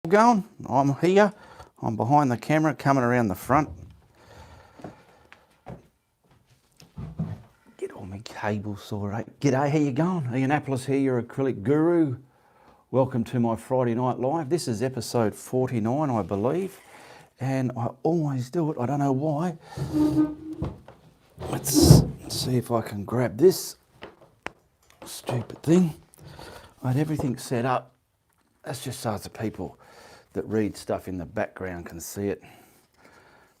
Going? I'm here. I'm behind the camera, coming around the front. Get all my cables sorted. G'day, how you going? Ian Aplis here, your acrylic guru. Welcome to my Friday Night Live. This is episode 49, I believe. And I always do it, I don't know why. Let's see if I can grab this stupid thing. I had everything set up. That's just so the people that read stuff in the background can see it.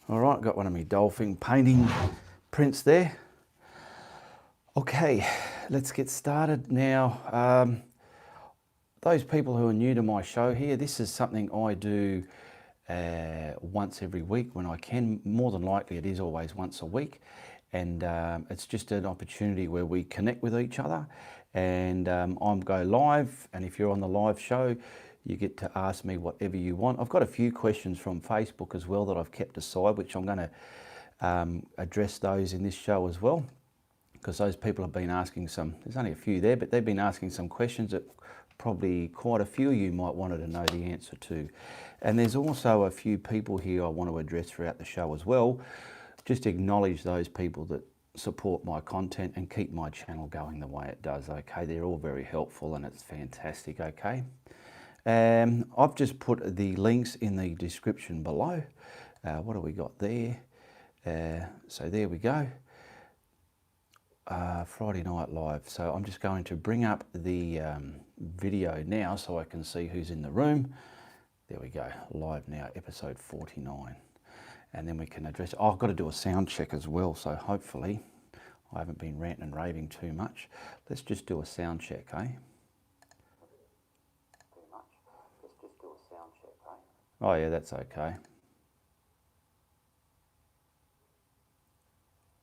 All right, got one of my dolphin painting prints there. Okay, let's get started now. Those people who are new to my show here, this is something I do once every week when I can. More than likely it is always once a week. And it's just an opportunity where we connect with each other. And I'm go live, and if you're on the live show, you get to ask me whatever you want. I've got a few questions from Facebook as well that I've kept aside, which I'm going to address those in this show as well, because those people have been asking some, there's only a few there, but they've been asking some questions that probably quite a few of you might want to know the answer to. And there's also a few people here I want to address throughout the show as well. Just acknowledge those people that support my content and keep my channel going the way it does, okay? They're all very helpful and it's fantastic, okay? I've just put the links in the description below. What have we got there? So there we go. Friday Night Live. So I'm just going to bring up the video now so I can see who's in the room. There we go, live now, episode 49. And then we can address, oh, I've got to do a sound check as well, so hopefully I haven't been ranting and raving too much. Let's just do a sound check, eh? Oh yeah, that's okay.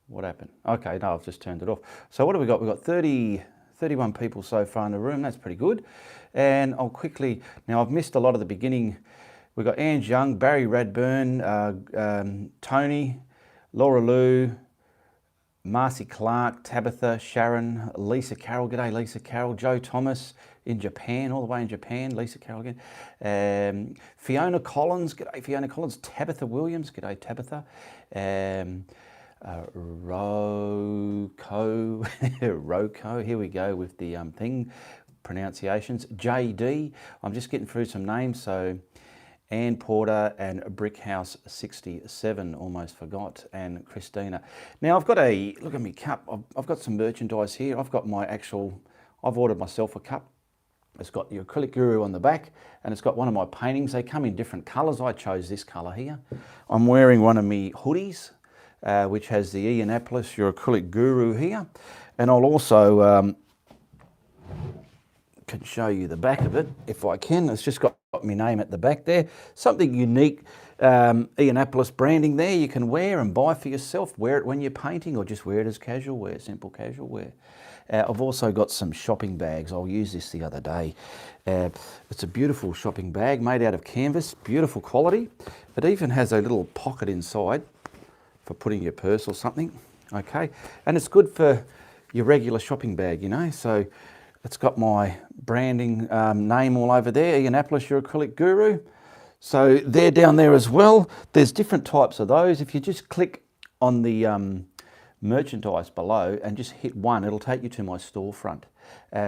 What happened? Okay, no, I've just turned it off. So what have we got? We've got 31 people so far in the room. That's pretty good. And I'll quickly, now I've missed a lot of the beginning. We've got Ange Young, Barry Radburn, Tony, Laura Lou, Marcy Clark, Tabitha, Sharon, Lisa Carroll. G'day, Lisa Carroll. Joe Thomas in Japan, all the way in Japan. Lisa Carroll again. Fiona Collins. G'day, Fiona Collins. Tabitha Williams. G'day, Tabitha. Roko. Here we go with the thing pronunciations. JD. I'm just getting through some names. So Ann Porter and Brickhouse 67, almost forgot, and Christina. Now I've got a, look at me cup, I've got some merchandise here. I've got my actual, I've ordered myself a cup. It's got the Acrylic Guru on the back, and it's got one of my paintings. They come in different colours. I chose this colour here. I'm wearing one of my hoodies, which has the Ian Aplis, your Acrylic Guru here. And I'll also, can show you the back of it if I can. It's just got my name at the back there. Something unique, Ian Aplis branding there you can wear and buy for yourself. Wear it when you're painting or just wear it as casual wear, simple casual wear. I've also got some shopping bags. I'll use this the other day. It's a beautiful shopping bag made out of canvas, beautiful quality. It even has a little pocket inside for putting your purse or something, okay? And it's good for your regular shopping bag, you know, so it's got my branding name all over there, Ian Aplis, your Acrylic Guru. So they're down there as well. There's different types of those. If you just click on the merchandise below and just hit one, it'll take you to my storefront.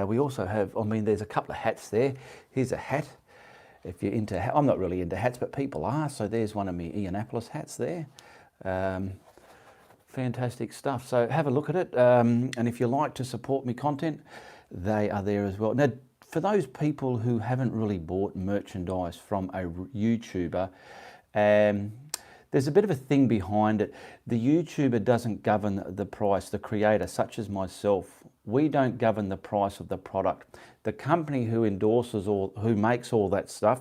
We also have, I mean, there's a couple of hats there. Here's a hat. If you're into, I'm not really into hats, but people are. So there's one of my Ian Aplis hats there. Fantastic stuff. So have a look at it. And if you like to support me content, they are there as well. Now, for those people who haven't really bought merchandise from a YouTuber, there's a bit of a thing behind it. The YouTuber doesn't govern the price. The creator, such as myself, we don't govern the price of the product. The company who endorses or who makes all that stuff,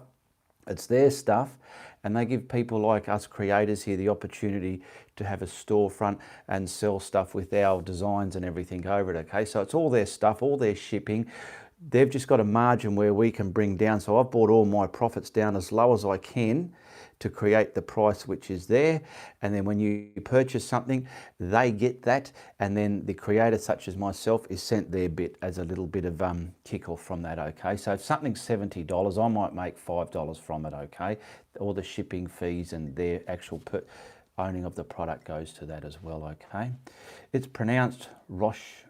it's their stuff, and they give people like us creators here the opportunity to have a storefront and sell stuff with our designs and everything over it, okay? So it's all their stuff, all their shipping. they've just got a margin where we can bring down. So I've brought all my profits down as low as I can to create the price which is there. And then when you purchase something, they get that. And then the creator, such as myself, is sent their bit as a little bit of kick-off from that, okay? So if something's $70, I might make $5 from it, okay? All the shipping fees and their actual owning of the product goes to that as well, okay? It's pronounced Rosh.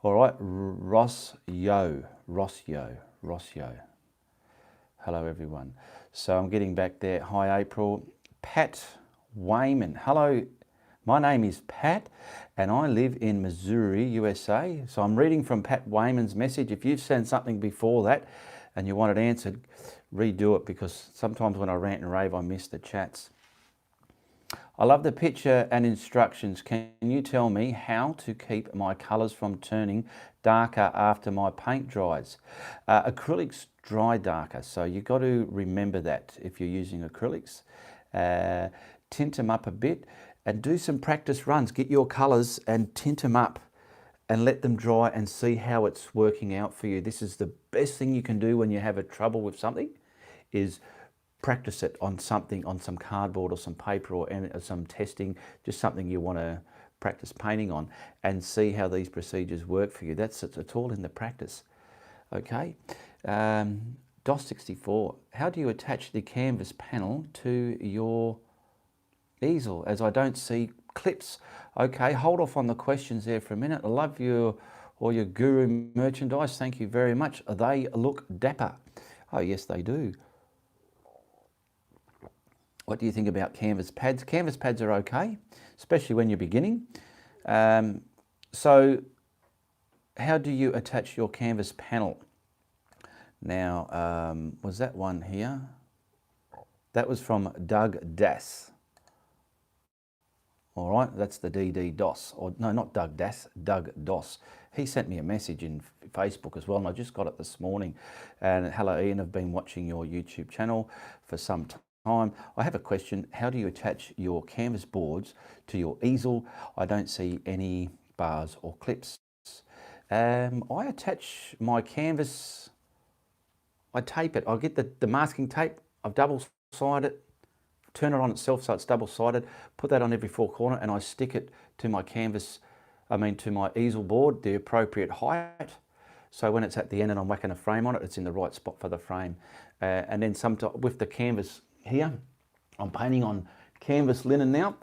All right, Rossyo. Hello, everyone. So I'm getting back there. Hi, April. Pat Wayman. Hello, my name is Pat, and I live in Missouri, USA. So I'm reading from Pat Wayman's message. If you've sent something before that and you want it answered, redo it, because sometimes when I rant and rave, I miss the chats. I love the picture and instructions. Can you tell me how to keep my colours from turning darker after my paint dries? Acrylics dry darker, so you've got to remember that if you're using acrylics. Tint them up a bit and do some practice runs. Get your colours and tint them up and let them dry and see how it's working out for you. This is the best thing you can do when you have a trouble with something, is practice it on something, on some cardboard or some paper or some testing, just something you want to practice painting on, and see how these procedures work for you. It's all in the practice. Okay. DOS64, how do you attach the canvas panel to your easel, as I don't see clips? Okay, hold off on the questions there for a minute. I love all your Guru merchandise. Thank you very much. They look dapper. Oh yes, they do. What do you think about canvas pads? Canvas pads are okay, especially when you're beginning. So how do you attach your canvas panel? Now, was that one here? That was from Doug Das. All right, that's the DD DOS, or no, not Doug Das, Doug DOS. He sent me a message in Facebook as well, and I just got it this morning. And hello, Ian, I've been watching your YouTube channel for some time. I have a question. How do you attach your canvas boards to your easel? I don't see any bars or clips. I attach my canvas, I tape it. I get the masking tape, I've double-sided it, turn it on itself so it's double-sided, put that on every four corner, and I stick it to my canvas, to my easel board, the appropriate height. So when it's at the end and I'm whacking a frame on it, it's in the right spot for the frame. And then sometimes with the canvas here, I'm painting on canvas linen now.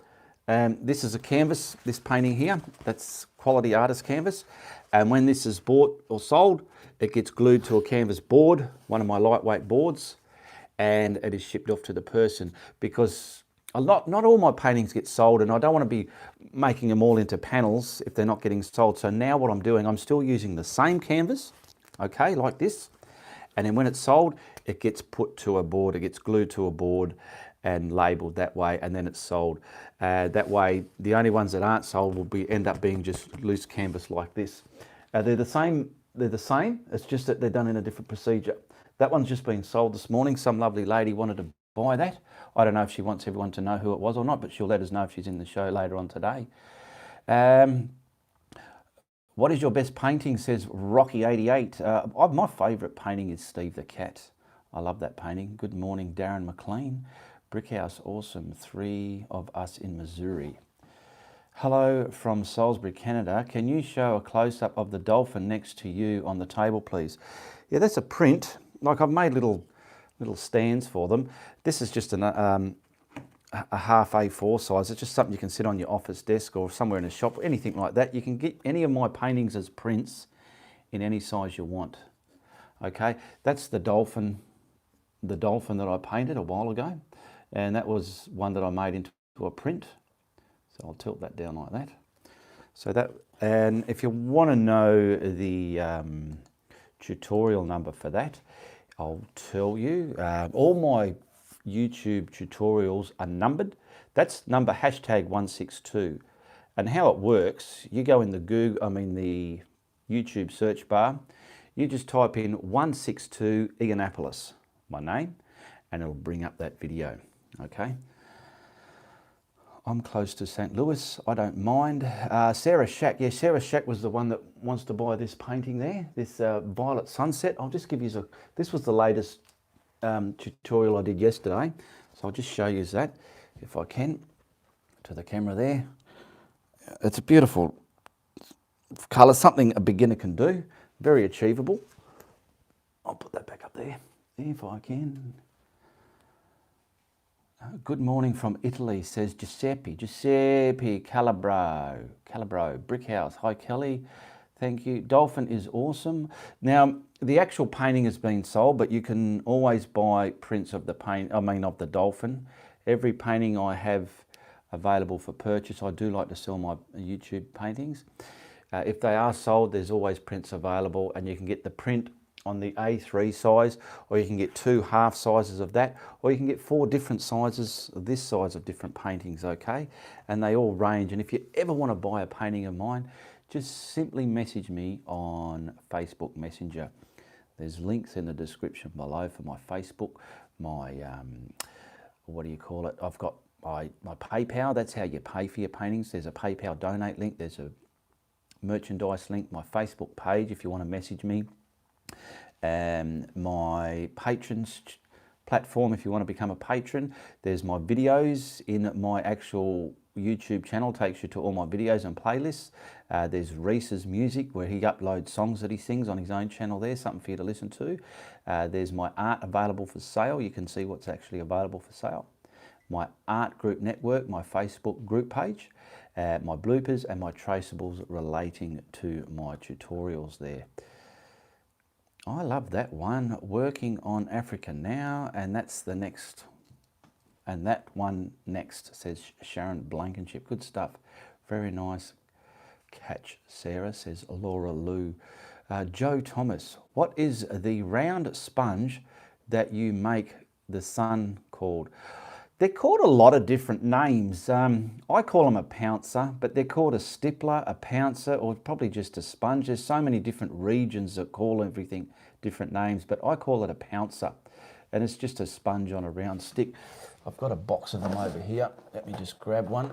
This is a canvas, this painting here, that's quality artist canvas. And when this is bought or sold, it gets glued to a canvas board, one of my lightweight boards, and it is shipped off to the person, because not all my paintings get sold, and I don't want to be making them all into panels if they're not getting sold. So now what I'm doing, I'm still using the same canvas, okay, like this. And then when it's sold, it gets put to a board, it gets glued to a board and labelled that way, and then it's sold. That way, the only ones that aren't sold will end up being just loose canvas like this. They're the same, it's just that they're done in a different procedure. That one's just been sold this morning. Some lovely lady wanted to buy that. I don't know if she wants everyone to know who it was or not, but she'll let us know if she's in the show later on today. What is your best painting, says Rocky88. My favourite painting is Steve the Cat. I love that painting. Good morning, Darren McLean. Brickhouse, awesome. 3 of us in Missouri. Hello from Salisbury, Canada. Can you show a close-up of the dolphin next to you on the table, please? Yeah, that's a print. Like, I've made little stands for them. This is just a half A4 size. It's just something you can sit on your office desk or somewhere in a shop, anything like that. You can get any of my paintings as prints in any size you want. Okay, that's the dolphin that I painted a while ago, and that was one that I made into a print. So I'll tilt that down like that. So that, and if you want to know the tutorial number for that, I'll tell you. All my YouTube tutorials are numbered. That's number #162. And how it works, you go in the the YouTube search bar, you just type in 162 Egonapolis, my name, and it'll bring up that video, okay? I'm close to St. Louis, I don't mind. Sarah Shack, yeah, Sarah Shack was the one that wants to buy this painting there, this Violet Sunset. I'll just give you this was the latest tutorial I did yesterday. So I'll just show you that, if I can, to the camera there. It's a beautiful colour, something a beginner can do, very achievable. I'll put that back up there, if I can. Good morning from Italy, says Giuseppe Calabro, Brick House. Hi Kelly, thank you. Dolphin is awesome. Now, the actual painting has been sold, but you can always buy prints of of the dolphin. Every painting I have available for purchase. I do like to sell my YouTube paintings. If they are sold, there's always prints available, and you can get the print on the A3 size, or you can get 2 half sizes of that, or you can get 4 different sizes of this size of different paintings, okay? And they all range. And if you ever want to buy a painting of mine, just simply message me on Facebook Messenger. There's links in the description below for my Facebook, my, what do you call it? I've got my PayPal, that's how you pay for your paintings. There's a PayPal donate link, there's a merchandise link, my Facebook page if you want to message me. My patrons platform if you want to become a patron. There's my videos in my actual YouTube channel, takes you to all my videos and playlists. There's Reese's music where he uploads songs that he sings on his own channel there, something for you to listen to. There's my art available for sale. You can see what's actually available for sale. My art group network, my Facebook group page, my bloopers and my traceables relating to my tutorials there. I love that one, working on Africa now, and that's the next, and that one next, says Sharon Blankenship. Good stuff, very nice catch, Sarah, says Laura Lou. Joe Thomas, what is the round sponge that you make the sun called? They're called a lot of different names. I call them a pouncer, but they're called a stippler, a pouncer, or probably just a sponge. There's so many different regions that call everything different names, but I call it a pouncer. And it's just a sponge on a round stick. I've got a box of them over here. Let me just grab one.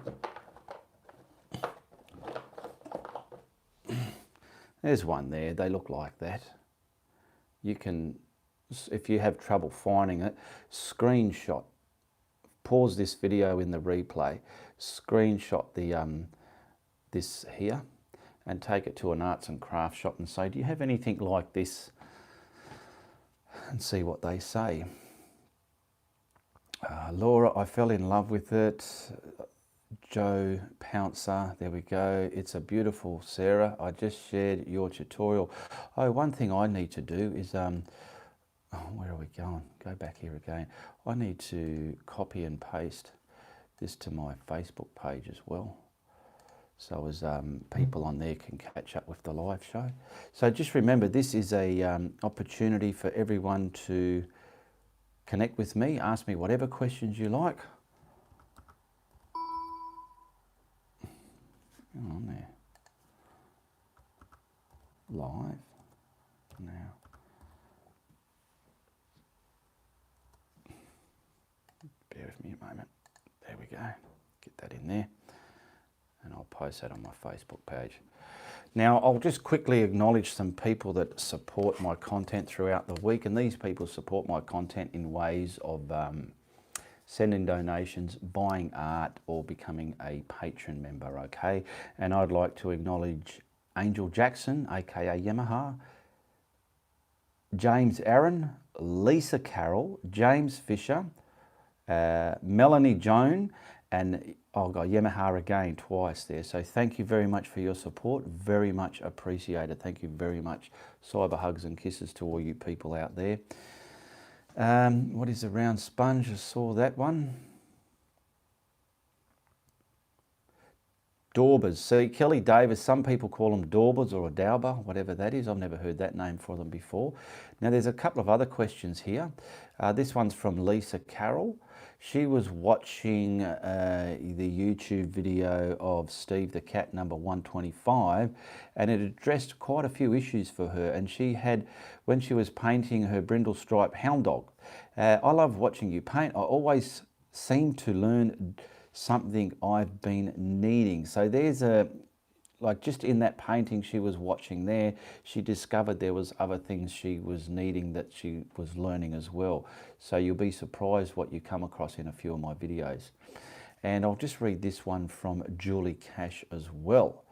There's one there. They look like that. You can, if you have trouble finding it, screenshot. Pause this video in the replay, screenshot the this here and take it to an arts and crafts shop and say, do you have anything like this? And see what they say. Laura, I fell in love with it. Joe Pouncer, there we go. It's a beautiful, Sarah. I just shared your tutorial. Oh, one thing I need to do is oh, where are we going? Go back here again. I need to copy and paste this to my Facebook page as well, so as people on there can catch up with the live show. So just remember, this is a opportunity for everyone to connect with me, ask me whatever questions you like. Hang on there. Live now. Bear with me a moment. There we go. Get that in there. And I'll post that on my Facebook page. Now, I'll just quickly acknowledge some people that support my content throughout the week. And these people support my content in ways of sending donations, buying art, or becoming a patron member, okay? And I'd like to acknowledge Angel Jackson, aka Yamaha, James Aaron, Lisa Carroll, James Fisher, Melanie Joan, and I've got Yamaha again twice there. So thank you very much for your support. Very much appreciated. Thank you very much. Cyber hugs and kisses to all you people out there. What is the round sponge? I saw that one. Daubers. See, Kelly Davis, some people call them daubers or a dauber, whatever that is. I've never heard that name for them before. Now, there's a couple of other questions here. This one's from Lisa Carroll. She was watching the YouTube video of Steve the Cat number 125, and it addressed quite a few issues for her. And she had, when she was painting her brindle stripe hound dog, I love watching you paint. I always seem to learn something I've been needing. So there's like just in that painting she was watching there, she discovered there was other things she was needing that she was learning as well. So you'll be surprised what you come across in a few of my videos. And I'll just read this one from Julie Cash as well.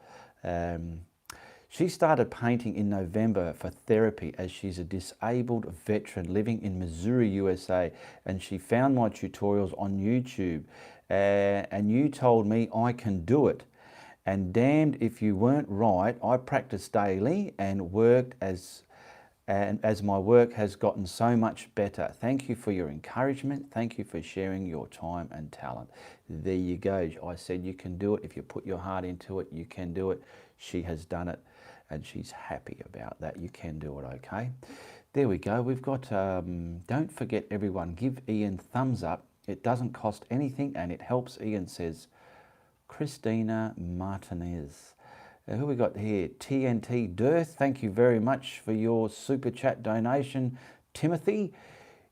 She started painting in November for therapy as she's a disabled veteran living in Missouri, USA, and she found my tutorials on YouTube. And you told me I can do it. And damned if you weren't right. I practiced daily and worked as my work has gotten so much better. Thank you for your encouragement. Thank you for sharing your time and talent. There you go. I said you can do it. If you put your heart into it, you can do it. She has done it and she's happy about that. You can do it, okay? There we go. We've got, don't forget everyone, give Ian thumbs up. It doesn't cost anything and it helps. Ian says, Christina Martinez. Who we got here? TNT Dearth. Thank you very much for your super chat donation, Timothy.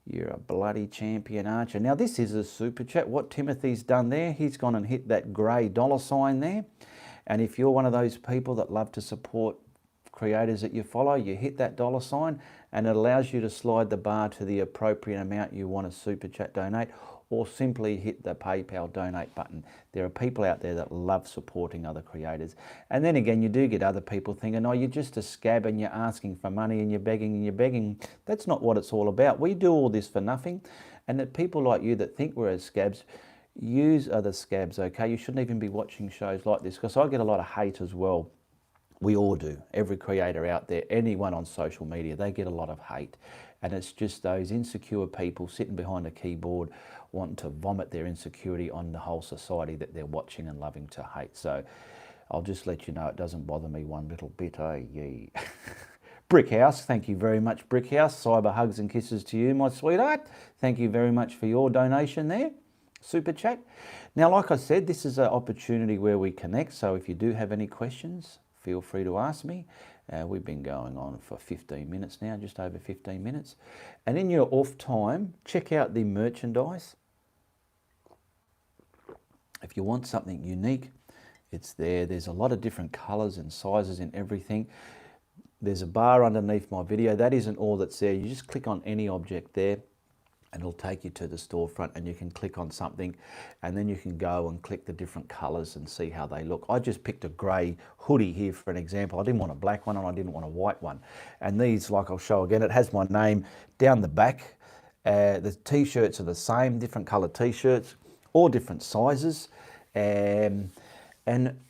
You're a bloody champion, aren't you? Now this is a super chat. What Timothy's done there, he's gone and hit that grey $ there. And if you're one of those people that love to support creators that you follow, you hit that $ and it allows you to slide the bar to the appropriate amount you want to super chat donate, or simply hit the PayPal donate button. There are people out there that love supporting other creators. And then again, you do get other people thinking, oh, you're just a scab and you're asking for money and you're begging and you're begging. That's not what it's all about. We do all this for nothing. And that people like you that think we're as scabs, use other scabs, okay? You shouldn't even be watching shows like this, because I get a lot of hate as well. We all do. Every creator out there, anyone on social media, they get a lot of hate. And it's just those insecure people sitting behind a keyboard wanting to vomit their insecurity on the whole society that they're watching and loving to hate. So I'll just let you know it doesn't bother me one little bit, eh? Yeah. Brickhouse, thank you very much, Brickhouse. Cyber hugs and kisses to you, my sweetheart. Thank you very much for your donation there. Super chat. Now, like I said, this is an opportunity where we connect. So if you do have any questions, feel free to ask me. We've been going on for 15 minutes now, just over 15 minutes. And in your off time, check out the merchandise. If you want something unique, it's there. There's a lot of different colours and sizes and everything. There's a bar underneath my video. That isn't all that's there. You just click on any object there and it'll take you to the storefront, and you can click on something and then you can go and click the different colours and see how they look. I just picked a grey hoodie here for an example. I didn't want a black one and I didn't want a white one. And these, like I'll show again, it has my name down the back. The t-shirts are the same, different coloured t-shirts, all different sizes. And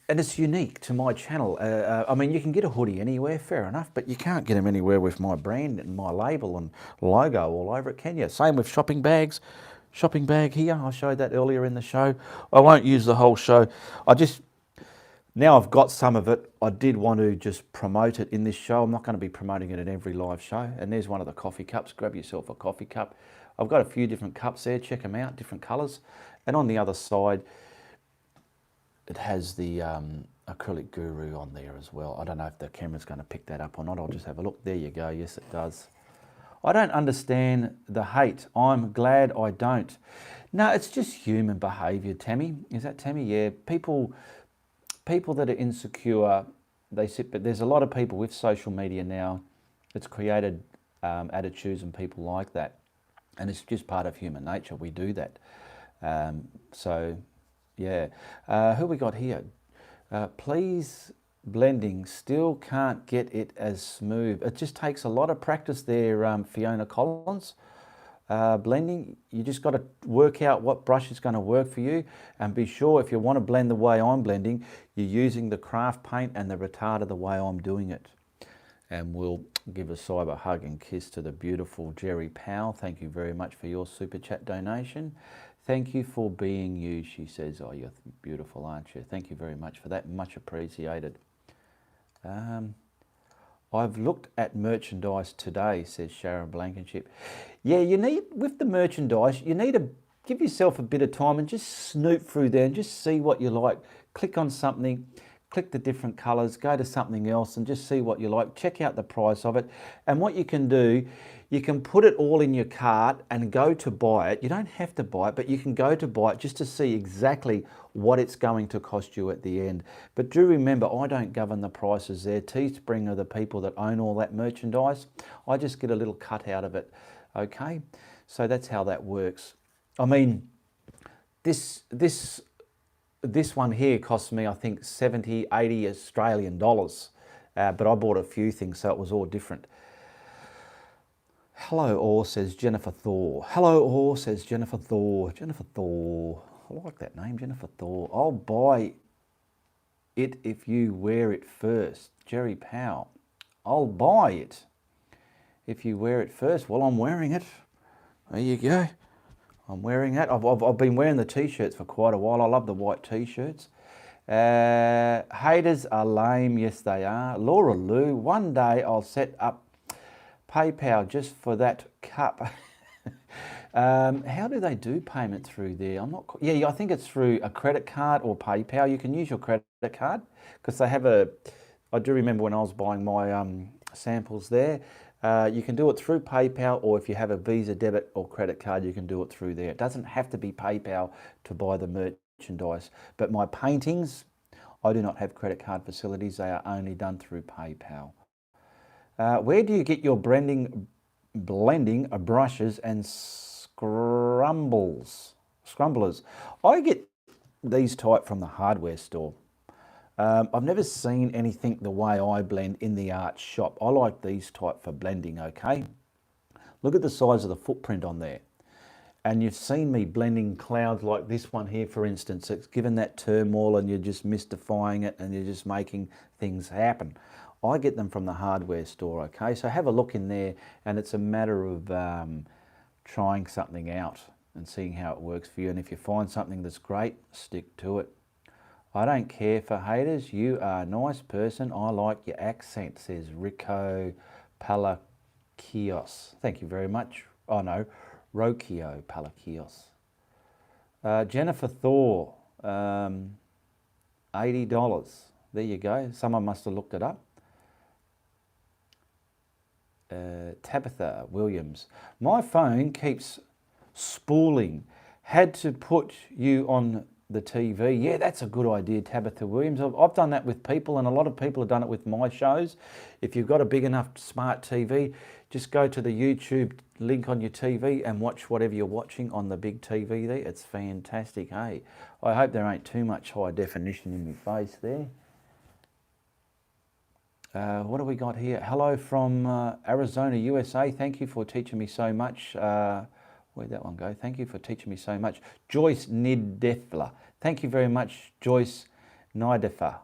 it's unique to my channel. I mean, you can get a hoodie anywhere, fair enough, but you can't get them anywhere with my brand and my label and logo all over it, can you? Same with shopping bags. Shopping bag here, I showed that earlier in the show. I won't use the whole show. Now I've got some of it, I did want to just promote it in this show. I'm not going to be promoting it in every live show. And there's one of the coffee cups. Grab yourself a coffee cup. I've got a few different cups there. Check them out, different colours. And on the other side, it has the acrylic guru on there as well. I don't know if the camera's going to pick that up or not. I'll just have a look. There you go. Yes, it does. I don't understand the hate. I'm glad I don't. No, it's just human behaviour, Tammy. Is that Tammy? Yeah. People that are insecure, they sit, but there's a lot of people with social media now. It's created attitudes and people like that. And it's just part of human nature. We do that. So... yeah. Who we got here? Please blending. Still can't get it as smooth. It just takes a lot of practice there, Fiona Collins. Blending, you just got to work out what brush is going to work for you, and be sure if you want to blend the way I'm blending, you're using the craft paint and the retarder the way I'm doing it. And we'll give a cyber hug and kiss to the beautiful Jerry Powell. Thank you very much for your super chat donation. Thank you for being you, she says. Oh, you're beautiful, aren't you? Thank you very much for that. Much appreciated. I've looked at merchandise today, says Sharon Blankenship. Yeah, you need, with the merchandise, you need to give yourself a bit of time and just snoop through there and just see what you like. Click on something, click the different colours, go to something else and just see what you like. Check out the price of it. And what you can do, you can put it all in your cart and go to buy it. You don't have to buy it, but you can go to buy it just to see exactly what it's going to cost you at the end. But do remember, I don't govern the prices there. Teespring are the people that own all that merchandise. I just get a little cut out of it, okay? So that's how that works. I mean, this one here cost me, I think, 70, 80 Australian dollars. But I bought a few things, so it was all different. Hello, Orr, says Jennifer Thor. Hello, Orr, says Jennifer Thor. Jennifer Thor. I like that name, Jennifer Thor. I'll buy it if you wear it first. Jerry Powell. I'll buy it if you wear it first. Well, I'm wearing it. There you go. I'm wearing that. I've been wearing the T-shirts for quite a while. I love the white T-shirts. Haters are lame. Yes, they are. Laura Lou, one day I'll set up PayPal just for that cup. How do they do payment through there? I'm not. Yeah, I think it's through a credit card or PayPal. You can use your credit card because they have a. I do remember when I was buying my samples there. You can do it through PayPal, or if you have a Visa debit or credit card, you can do it through there. It doesn't have to be PayPal to buy the merchandise. But my paintings, I do not have credit card facilities. They are only done through PayPal. Where do you get your blending brushes and scrumblers? I get these type from the hardware store. I've never seen anything the way I blend in the art shop. I like these type for blending, okay? Look at the size of the footprint on there. And you've seen me blending clouds like this one here, for instance. It's given that turmoil and you're just mystifying it and you're just making things happen. I get them from the hardware store, okay? So have a look in there, and it's a matter of trying something out and seeing how it works for you. And if you find something that's great, stick to it. I don't care for haters. You are a nice person. I like your accent, says Rico Palakios. Thank you very much. Oh no, Rokio Palakios. Jennifer Thor, $80. There you go. Someone must have looked it up. Tabitha Williams. My phone keeps spooling. Had to put you on the TV. Yeah, that's a good idea, Tabitha Williams. I've done that with people, and a lot of people have done it with my shows. If you've got a big enough smart TV, just go to the YouTube link on your TV and watch whatever you're watching on the big TV there. It's fantastic, hey? I hope there ain't too much high definition in my face there. What do we got here? Hello from Arizona, USA. Thank you for teaching me so much. Where'd that one go? Thank you for teaching me so much. Joyce Nidefla. Thank you very much, Joyce Nidefla.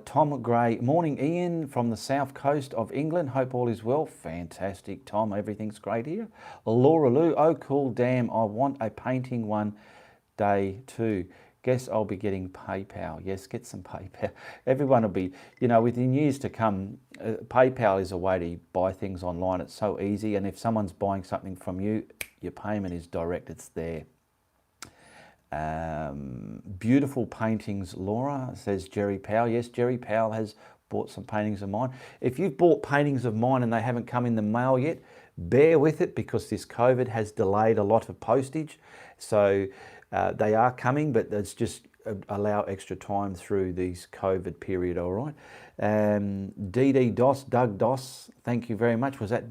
Tom Gray. Morning, Ian, from the south coast of England. Hope all is well. Fantastic, Tom. Everything's great here. Laura Lou. Oh, cool. Damn, I want a painting one day too. Guess I'll be getting PayPal. Yes, get some PayPal. Everyone will be, you know, within years to come, PayPal is a way to buy things online. It's so easy. And if someone's buying something from you, your payment is direct. It's there. Beautiful paintings, Laura, says Jerry Powell. Yes, Jerry Powell has bought some paintings of mine. If you've bought paintings of mine and they haven't come in the mail yet, bear with it because this COVID has delayed a lot of postage. So they are coming, but it's just allow extra time through these COVID period, all right? DD Doss, Doug Doss, thank you very much. Was that,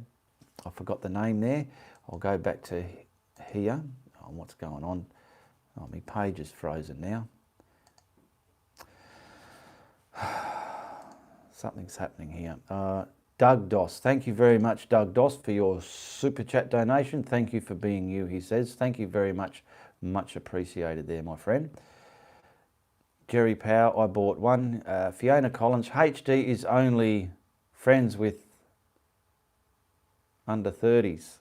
I forgot the name there. I'll go back to here. Oh, what's going on? Oh, my page is frozen now. Something's happening here. Doug Doss, thank you very much, Doug Doss, for your super chat donation. Thank you for being you, he says. Thank you very much. Much appreciated there, my friend. Jerry Powell, I bought one. Fiona Collins, HD is only friends with under 30s.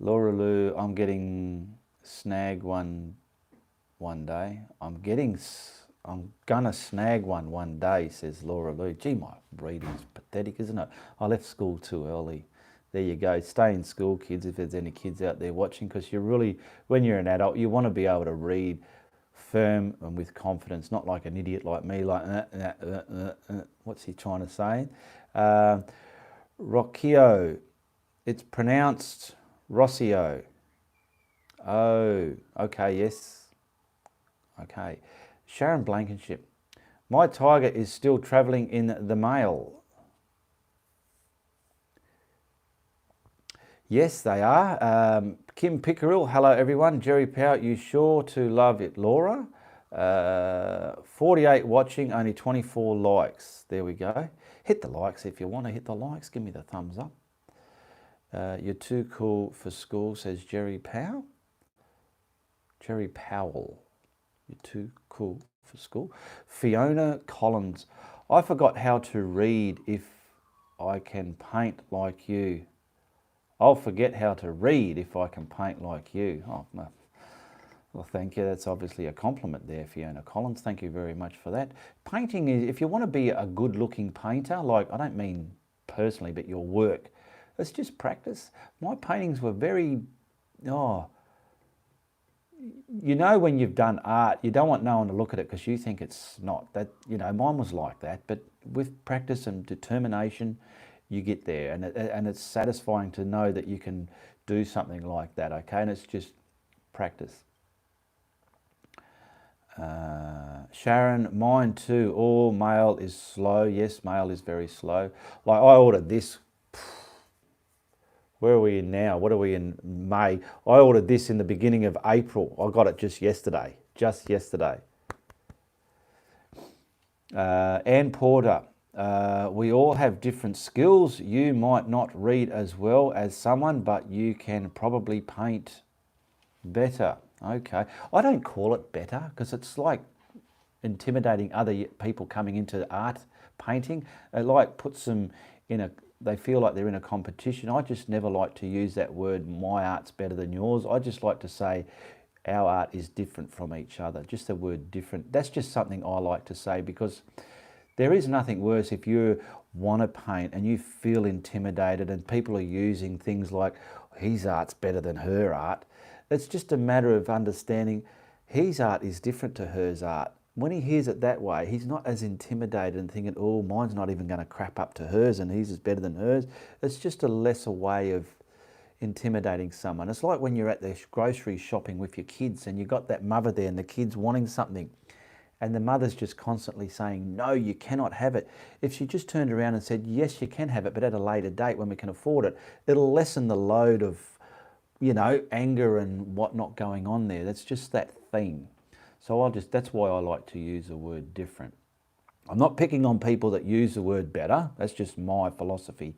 Laura Lou, I'm getting snag one day. I'm gonna snag one day, says Laura Lou. Gee, my reading's pathetic, isn't it? I left school too early. There you go. Stay in school, kids, if there's any kids out there watching, because you really, when you're an adult, you want to be able to read firm and with confidence, not like an idiot like me, like, what's he trying to say? Rocchio. It's pronounced Rossio. Oh, okay, yes. Okay. Sharon Blankenship. My tiger is still travelling in the mail. Yes, they are. Kim Pickerill, hello everyone. Jerry Power, you sure to love it, Laura. 48 watching, only 24 likes. There we go. Hit the likes if you want to hit the likes. Give me the thumbs up. You're too cool for school, says Jerry Powell. Jerry Powell. You're too cool for school. Fiona Collins. I forgot how to read if I can paint like you. I'll forget how to read if I can paint like you. Oh, no. Well, thank you. That's obviously a compliment there, Fiona Collins. Thank you very much for that. Painting is, if you want to be a good-looking painter, like, I don't mean personally, but your work, it's just practice. My paintings were very, you know, when you've done art, you don't want no one to look at it because you think it's not. That, you know, mine was like that. But with practice and determination, you get there, and it's satisfying to know that you can do something like that, okay? And it's just practice. Sharon, mine too. All mail is slow. Yes, mail is very slow. Like, I ordered this. Where are we in now? What are we in? May. I ordered this in the beginning of April. I got it just yesterday. Just yesterday. Ann Porter. We all have different skills. You might not read as well as someone, but you can probably paint better. Okay. I don't call it better because it's like intimidating other people coming into art painting. It like puts them in a, they feel like they're in a competition. I just never like to use that word, my art's better than yours. I just like to say our art is different from each other. Just the word different. That's just something I like to say because there is nothing worse if you want to paint and you feel intimidated and people are using things like his art's better than her art. It's just a matter of understanding his art is different to hers art. When he hears it that way, he's not as intimidated and thinking, oh, mine's not even going to crap up to hers and his is better than hers. It's just a lesser way of intimidating someone. It's like when you're at the grocery shopping with your kids and you've got that mother there and the kid's wanting something and the mother's just constantly saying, no, you cannot have it. If she just turned around and said, yes, you can have it, but at a later date when we can afford it, it'll lessen the load of, you know, anger and whatnot going on there. That's just that thing. So that's why I like to use the word different. I'm not picking on people that use the word better. That's just my philosophy.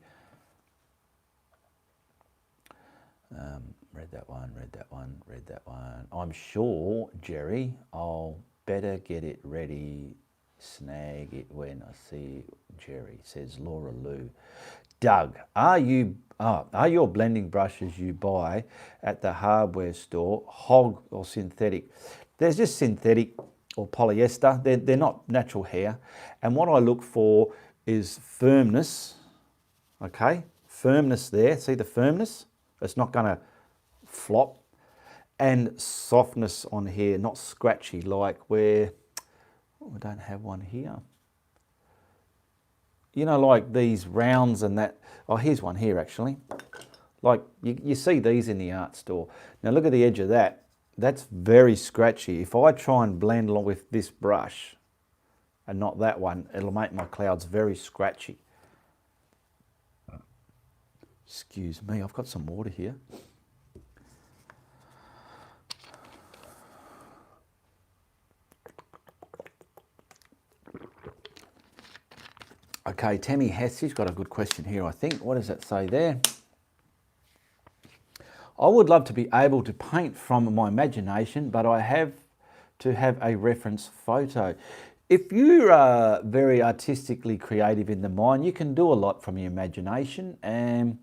Read that one, read that one, read that one. I'm sure, Jerry, I'll better get it ready, snag it when I see Jerry, says Laura Lou. Doug, are your blending brushes you buy at the hardware store hog or synthetic? There's just synthetic or polyester. They're not natural hair. And what I look for is firmness, okay? Firmness there, see the firmness? It's not gonna flop. And softness on here, not scratchy like where, oh, I don't have one here. You know, like these rounds and that, oh, here's one here actually. Like you see these in the art store. Now look at the edge of that. That's very scratchy. If I try and blend along with this brush and not that one, it'll make my clouds very scratchy. Excuse me, I've got some water here. Okay, Tammy Hessie's got a good question here, I think. What does that say there? I would love to be able to paint from my imagination, but I have to have a reference photo. If you're very artistically creative in the mind, you can do a lot from your imagination. And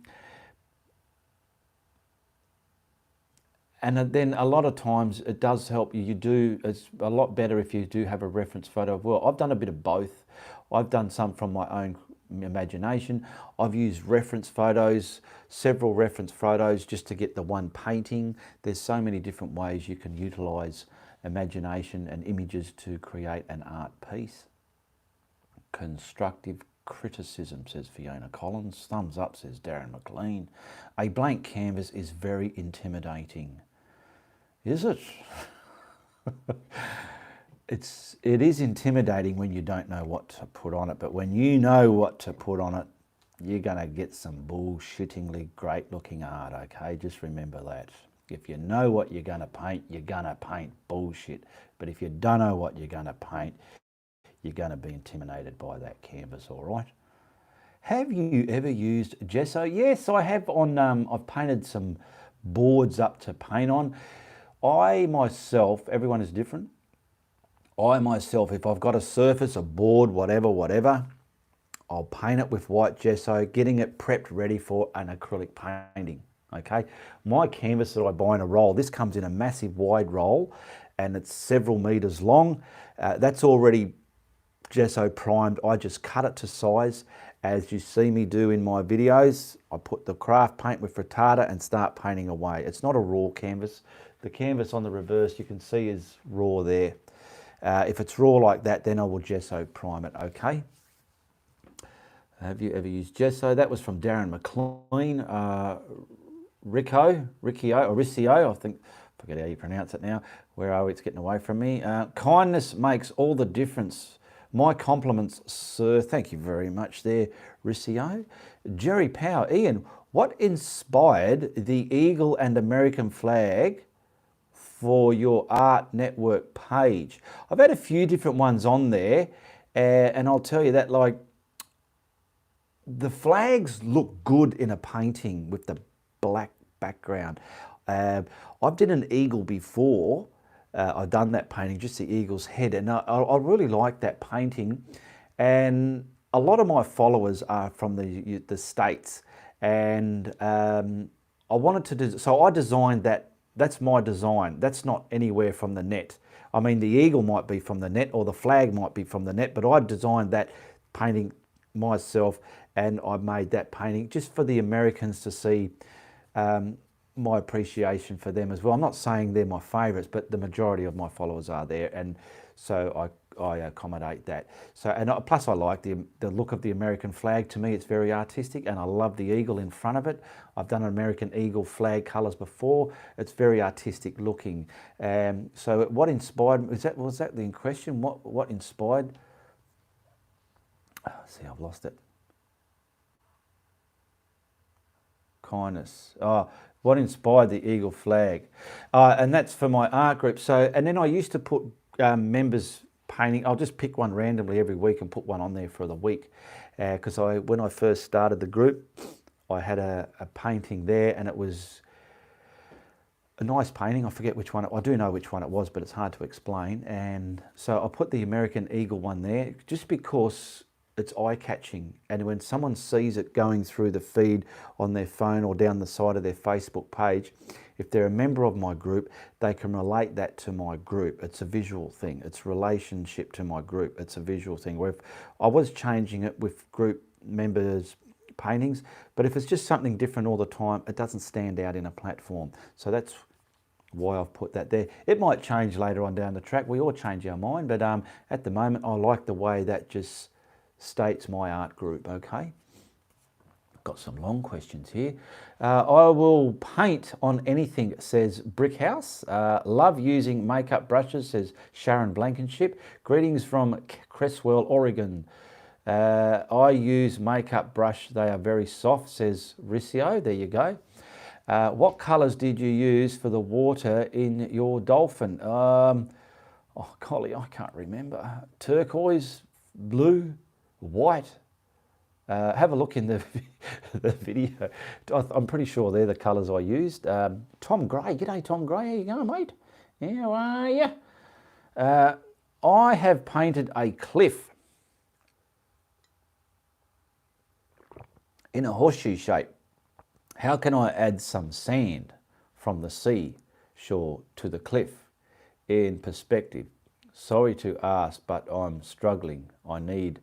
then a lot of times it does help you. It's a lot better if you do have a reference photo. Well, I've done a bit of both. I've done some from my own imagination. I've used reference photos, several reference photos just to get the one painting. There's so many different ways you can utilize imagination and images to create an art piece. Constructive criticism, says Fiona Collins. Thumbs up, says Darren McLean. A blank canvas is very intimidating. Is it? It is intimidating when you don't know what to put on it, but when you know what to put on it, you're going to get some bullshittingly great looking art, okay? Just remember that. If you know what you're going to paint, you're going to paint bullshit. But if you don't know what you're going to paint, you're going to be intimidated by that canvas, all right? Have you ever used gesso? Yes, I have. I've painted some boards up to paint on. I myself, everyone is different. I myself, if I've got a surface, a board, whatever, I'll paint it with white gesso, getting it prepped ready for an acrylic painting, okay? My canvas that I buy in a roll, this comes in a massive wide roll and it's several meters long. That's already gesso primed. I just cut it to size as you see me do in my videos. I put the craft paint with Frittata and start painting away. It's not a raw canvas. The canvas on the reverse you can see is raw there. If it's raw like that, then I will gesso prime it, okay? Have you ever used gesso? That was from Darren McLean. Ricio, I think, forget how you pronounce it now. Where are we? It's getting away from me. Kindness makes all the difference. My compliments, sir. Thank you very much there, Ricio. Jerry Power. Ian, what inspired the eagle and American flag for your Art Network page? I've had a few different ones on there, and I'll tell you that, like, the flags look good in a painting with the black background. I did an eagle before. I've done that painting, just the eagle's head, and I really like that painting. And a lot of my followers are from the States, and I wanted to do, so I designed that. That's my design. That's not anywhere from the net. I mean, the eagle might be from the net or the flag might be from the net, but I designed that painting myself, and I made that painting just for the Americans to see my appreciation for them as well. I'm not saying they're my favourites, but the majority of my followers are there, and so I accommodate that. So, and plus I like the look of the American flag. To me, it's very artistic, and I love the eagle in front of it. I've done American eagle flag colours before. It's very artistic looking. So what inspired, was that the question? What inspired? See, I've lost it. Kindness. Oh, what inspired the eagle flag? And that's for my art group. So, and then I used to put members painting. I'll just pick one randomly every week and put one on there for the week. Because when I first started the group, I had a painting there, and it was a nice painting. I forget which one. I do know which one it was, but it's hard to explain. And so I put the American eagle one there just because it's eye-catching, and when someone sees it going through the feed on their phone or down the side of their Facebook page, if they're a member of my group, they can relate that to my group. It's a visual thing. It's relationship to my group. It's a visual thing. Where if I was changing it with group members' paintings, but if it's just something different all the time, it doesn't stand out in a platform. So that's why I've put that there. It might change later on down the track. We all change our mind, but at the moment, I like the way that just states my art group, okay? Got some long questions here. I will paint on anything, says Brickhouse. Love using makeup brushes, says Sharon Blankenship. Greetings from Cresswell, Oregon. I use makeup brush. They are very soft, says Ricio. There you go. What colours did you use for the water in your dolphin? Oh, golly, I can't remember. Turquoise, blue, white. Have a look in the video. I'm pretty sure they're the colours I used. Tom Gray, g'day Tom Gray, how you going, mate? How are you? I have painted a cliff in a horseshoe shape. How can I add some sand from the sea shore to the cliff in perspective? Sorry to ask, but I'm struggling. I need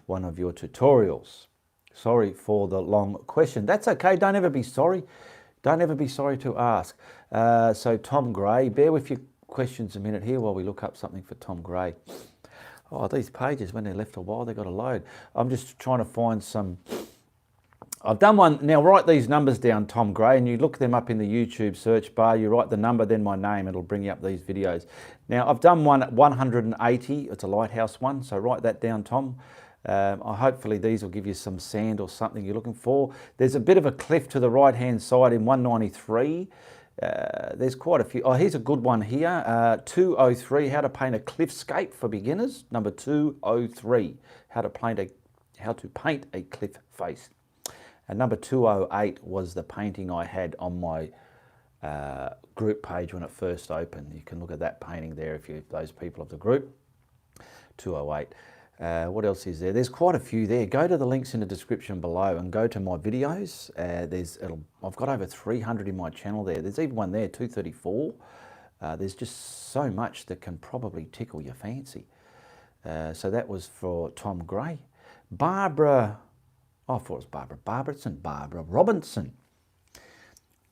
one of your tutorials. Sorry for the long question. That's okay. Don't ever be sorry. Don't ever be sorry to ask. So Tom Gray, bear with your questions a minute here while we look up something for Tom Gray. Oh, these pages, when they're left a while, they've got to load. I'm just trying to find some. I've done one. Now write these numbers down, Tom Gray, and you look them up in the YouTube search bar. You write the number, then my name. It'll bring you up these videos. Now I've done one at 180. It's a lighthouse one, so write that down, Tom. Hopefully these will give you some sand or something you're looking for. There's a bit of a cliff to the right-hand side in 193. There's quite a few. Oh, here's a good one here. 203, how to paint a cliffscape for beginners. Number 203, how to paint a cliff face. And number 208 was the painting I had on my group page when it first opened. You can look at that painting there if you're those people of the group. 208. What else is there? There's quite a few there. Go to the links in the description below and go to my videos. I've got over 300 in my channel there. There's even one there, 234. There's just so much that can probably tickle your fancy. So that was for Tom Gray. Barbara Robinson.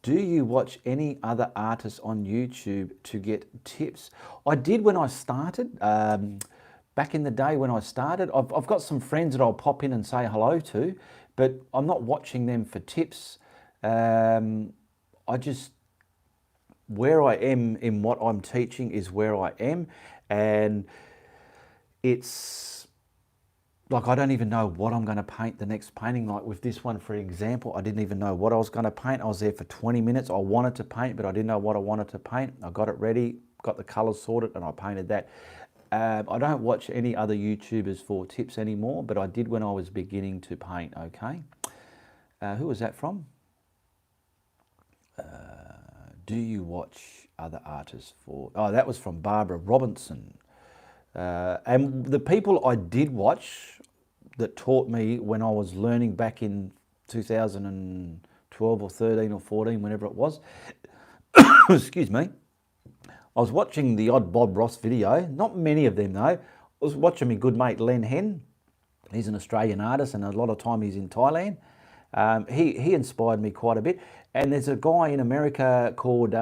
Do you watch any other artists on YouTube to get tips? I did when I started. Back in the day when I started, I've got some friends that I'll pop in and say hello to, but I'm not watching them for tips. Where I am in what I'm teaching is where I am, and it's like I don't even know what I'm going to paint the next painting. Like with this one, for example, I didn't even know what I was going to paint. I was there for 20 minutes. I wanted to paint, but I didn't know what I wanted to paint. I got it ready, got the colours sorted, and I painted that. I don't watch any other YouTubers for tips anymore, but I did when I was beginning to paint, okay? Who was that from? Do you watch other artists for... Oh, that was from Barbara Robinson. And the people I did watch that taught me when I was learning back in 2012 or 13 or 14, whenever it was, excuse me, I was watching the odd Bob Ross video, not many of them though. I was watching my good mate Len Hen. He's an Australian artist and a lot of time he's in Thailand. He inspired me quite a bit. And there's a guy in America called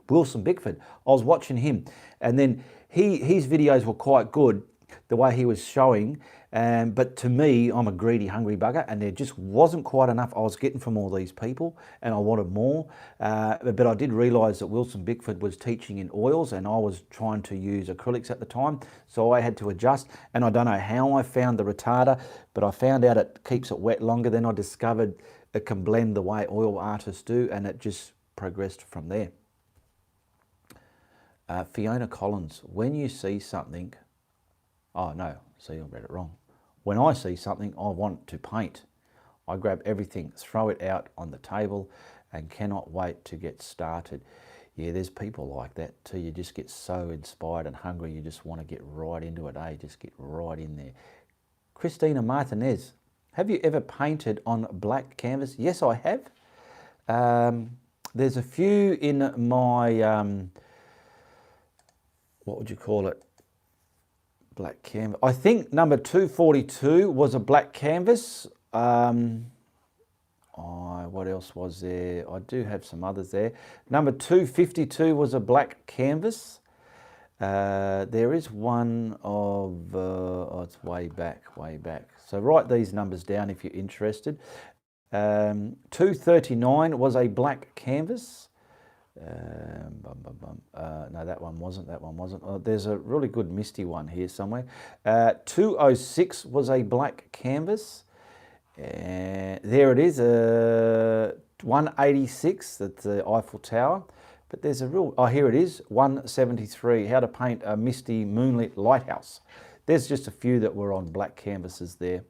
Wilson Bickford. I was watching him, and then his videos were quite good, the way he was showing. But to me, I'm a greedy, hungry bugger, and there just wasn't quite enough I was getting from all these people, and I wanted more. But I did realise that Wilson Bickford was teaching in oils, and I was trying to use acrylics at the time, so I had to adjust. And I don't know how I found the retarder, but I found out it keeps it wet longer. Then I discovered it can blend the way oil artists do, and it just progressed from there. Fiona Collins, when you see something... Oh no, see, I read it wrong. When I see something I want to paint, I grab everything, throw it out on the table, and cannot wait to get started. Yeah, there's people like that too. You just get so inspired and hungry, you just want to get right into it, eh? Just get right in there. Christina Martinez, have you ever painted on black canvas? Yes, I have. There's a few in my, what would you call it? Black canvas. I think number 242 was a black canvas. What else was there? I do have some others there. Number 252 was a black canvas. There is one of, it's way back. So write these numbers down if you're interested. 239 was a black canvas. No, that one wasn't. Oh, there's a really good misty one here somewhere. 206 was a black canvas. There it is, 186, that's the Eiffel Tower. But there's a real, oh, here it is, 173, how to paint a misty moonlit lighthouse. There's just a few that were on black canvases there.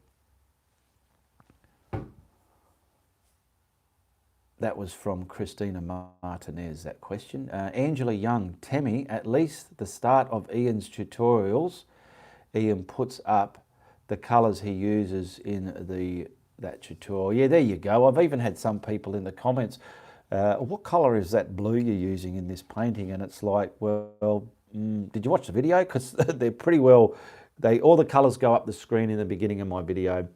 That was from Christina Martinez, that question. Angela Young, Temi, at least the start of Ian's tutorials, Ian puts up the colours he uses in that tutorial. Yeah, there you go. I've even had some people in the comments, what colour is that blue you're using in this painting? And it's like, well, did you watch the video? Because they're pretty well, all the colours go up the screen in the beginning of my video.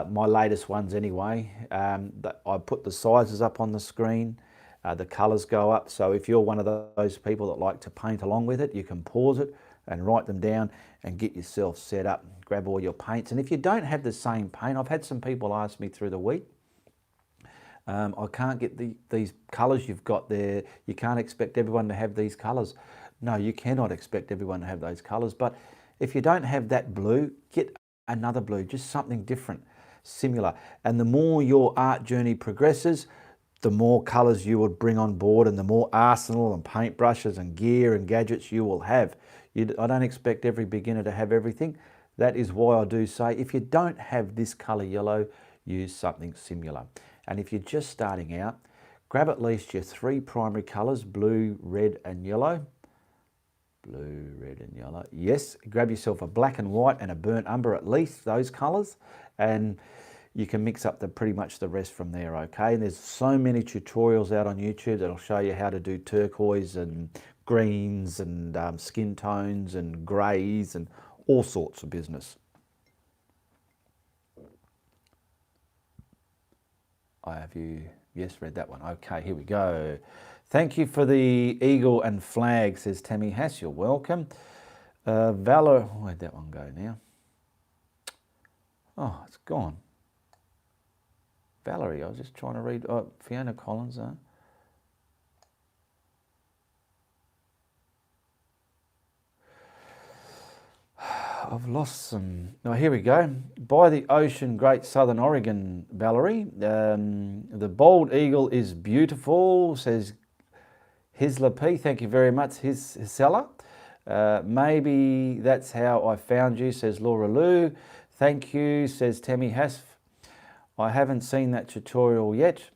My latest ones anyway. I put the sizes up on the screen. the colours go up. So if you're one of those people that like to paint along with it, you can pause it and write them down and get yourself set up. Grab all your paints. And if you don't have the same paint, I've had some people ask me through the week, I can't get these colours you've got there. You can't expect everyone to have these colours. No, you cannot expect everyone to have those colours. But if you don't have that blue, get another blue, just something different, similar. And the more your art journey progresses, the more colours you would bring on board and the more arsenal and paintbrushes and gear and gadgets you will have. I don't expect every beginner to have everything. That is why I do say, if you don't have this colour yellow, use something similar. And if you're just starting out, grab at least your 3 primary colours, blue, red and yellow. Blue, red and yellow. Yes, grab yourself a black and white and a burnt umber, at least those colours, and you can mix up pretty much the rest from there, okay? And there's so many tutorials out on YouTube that'll show you how to do turquoise and greens and skin tones and greys and all sorts of business. Have you, yes, read that one. Okay, here we go. Thank you for the eagle and flag, says Tammy Hass. You're welcome. Valor, where'd that one go now? Oh, it's gone. Valerie, I was just trying to read. Oh, Fiona Collins. I've lost some. Oh, here we go. By the ocean, Great Southern Oregon, Valerie. The bald eagle is beautiful, says Hisla P. Thank you very much, Hisela. Maybe that's how I found you, says Laura Lou. Thank you, says Tammy Hass. I haven't seen that tutorial yet.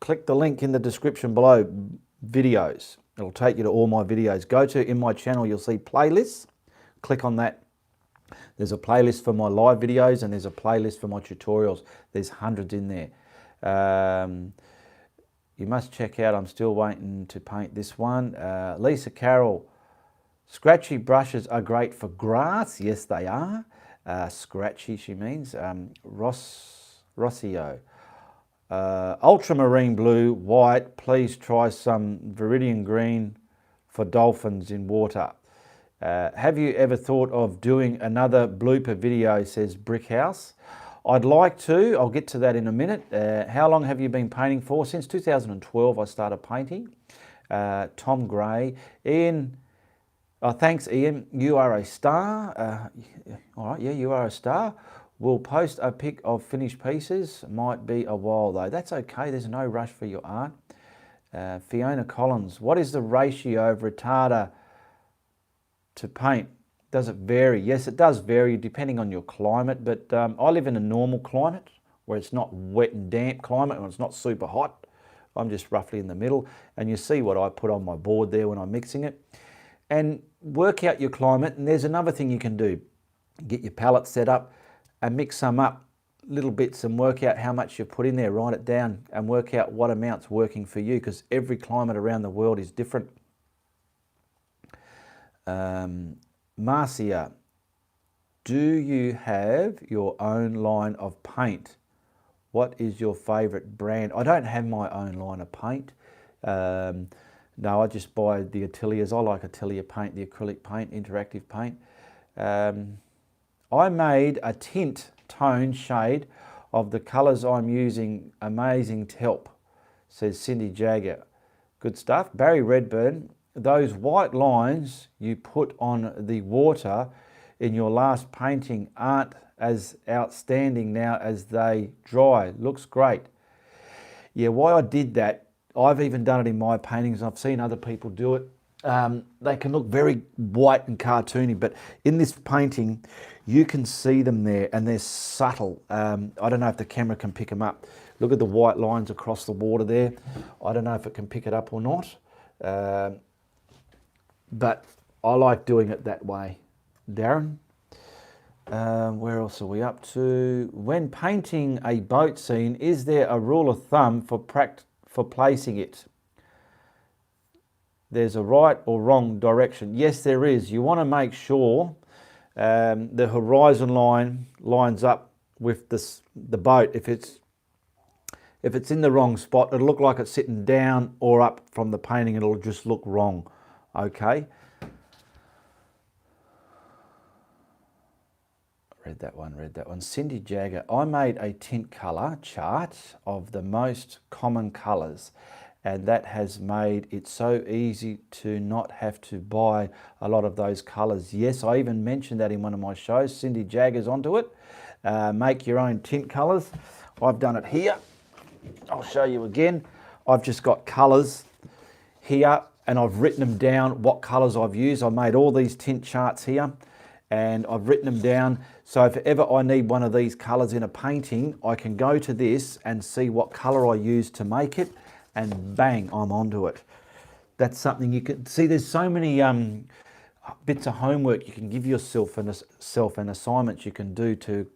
Click the link in the description below, videos. It'll take you to all my videos. Go to, in my channel, you'll see playlists. Click on that. There's a playlist for my live videos and there's a playlist for my tutorials. There's hundreds in there. You must check out, I'm still waiting to paint this one. Lisa Carroll, scratchy brushes are great for grass. Yes, they are. Scratchy, she means. Rossio. Ultramarine blue, white. Please try some Viridian green for dolphins in water. Have you ever thought of doing another blooper video, says Brickhouse? I'd like to. I'll get to that in a minute. How long have you been painting for? Since 2012 I started painting. Tom Gray. Ian, thanks Ian. You are a star. All right, yeah, you are a star. We'll post a pic of finished pieces. Might be a while though. That's okay. There's no rush for your art. Fiona Collins. What is the ratio of retarder to paint? Does it vary? Yes, it does vary depending on your climate, but I live in a normal climate where it's not wet and damp climate and it's not super hot. I'm just roughly in the middle, and you see what I put on my board there when I'm mixing it. And work out your climate, and there's another thing you can do. Get your palette set up and mix some up, little bits, and work out how much you put in there, write it down and work out what amount's working for you, because every climate around the world is different. Marcia, do you have your own line of paint? What is your favourite brand? I don't have my own line of paint. No, I just buy the Ateliers. I like Atelier paint, the acrylic paint, interactive paint. I made a tint tone shade of the colours I'm using. Amazing help, says Cindy Jagger. Good stuff. Barry Redburn. Those white lines you put on the water in your last painting aren't as outstanding now as they dry. Looks great. Yeah, why I did that, I've even done it in my paintings. I've seen other people do it. They can look very white and cartoony, but in this painting, you can see them there and they're subtle. I don't know if the camera can pick them up. Look at the white lines across the water there. I don't know if it can pick it up or not. But I like doing it that way. Darren, where else are we up to? When painting a boat scene, is there a rule of thumb for placing it? There's a right or wrong direction. Yes, there is. You want to make sure the horizon line lines up with the boat. If If it's in the wrong spot, it'll look like it's sitting down or up from the painting. It'll just look wrong, okay? Read that one. Cindy Jagger, I made a tint colour chart of the most common colours, and that has made it so easy to not have to buy a lot of those colours. Yes, I even mentioned that in one of my shows. Cindy Jagger's onto it. Make your own tint colours. I've done it here. I'll show you again. I've just got colours here and I've written them down, what colours I've used. I made all these tint charts here and I've written them down. So if ever I need one of these colours in a painting, I can go to this and see what colour I used to make it, and bang, I'm onto it. That's something you can see. There's so many bits of homework you can give yourself and assignments you can do to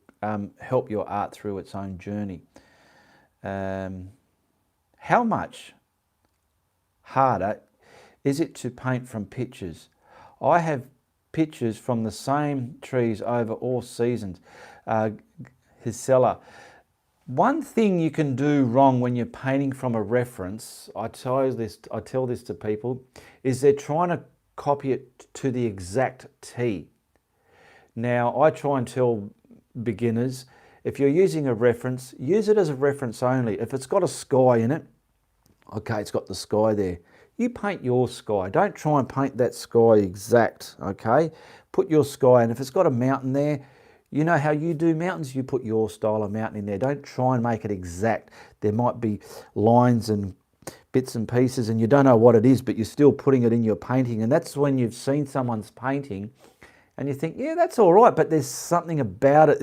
help your art through its own journey. How much harder is it to paint from pictures? I have pictures from the same trees over all seasons. Hisella. One thing you can do wrong when you're painting from a reference, I tell this to people, is they're trying to copy it to the exact T. Now, I try and tell beginners, if you're using a reference, use it as a reference only. If it's got a sky in it, okay, it's got the sky there. You paint your sky. Don't try and paint that sky exact, okay? Put your sky, and if it's got a mountain there, you know how you do mountains, you put your style of mountain in there. Don't try and make it exact. There might be lines and bits and pieces and you don't know what it is, but you're still putting it in your painting. And that's when you've seen someone's painting and you think, yeah, that's all right, but there's something about it.